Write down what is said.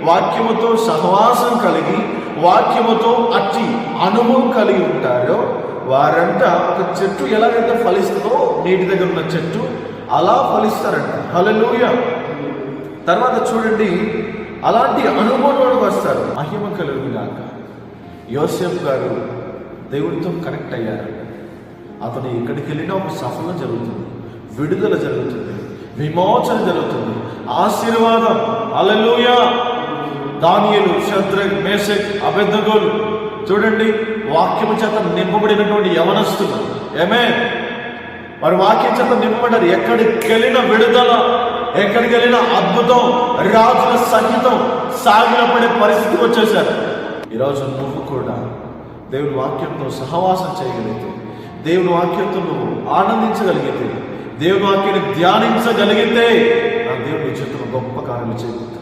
వాక్యముతో సహవాసం కలిగి వాక్యముతో అట్టి అనుభవం కలిగి ఉంటారో వారంట ఒక చెట్టు ఎలాగైతే ఫలిస్తుందో నీటి దగ్గర ఉన్న చెట్టు అలా ఫలిస్తారంట. హల్లెలూయా. తర్వాత చూడండి, అలాంటి అనుభవంలోకి వస్తారు. మహిమ కలుగుగాక. యోసేపు గారు దేవుడితో కనెక్ట్ అయ్యారు. అతను ఎక్కడికి వెళ్ళినా ఒక సఫలం జరుగుతుంది, విడుదల జరుగుతుంది, విమోచన జరుగుతుంది, ఆశీర్వాదం. హల్లెలూయా. దానియేలు, షద్రక్, మేషక్, అబేద్నెగోలు చూడండి, వాక్యము చేత నింపబడినటువంటి యవనస్తులు. ఆమేన్. వారి వాక్యం చేత నింపబడ్డారు. ఎక్కడికి వెళ్ళిన విడుదల, ఎక్కడికి వెళ్ళిన అద్భుతం, రాజుల సహితం సాగిలపడే పరిస్థితికి వచ్చేసారు. ఈరోజు నువ్వు కూడా దేవుని వాక్యంతో సహవాసం చేయగలిగితే, దేవుని వాక్యంతో నువ్వు ఆనందించగలిగితే, దేవుని వాక్యాన్ని ధ్యానించగలిగితే, నా దేవుని చేతులు గొప్ప కార్యాలు చేయగలుగుతాడు.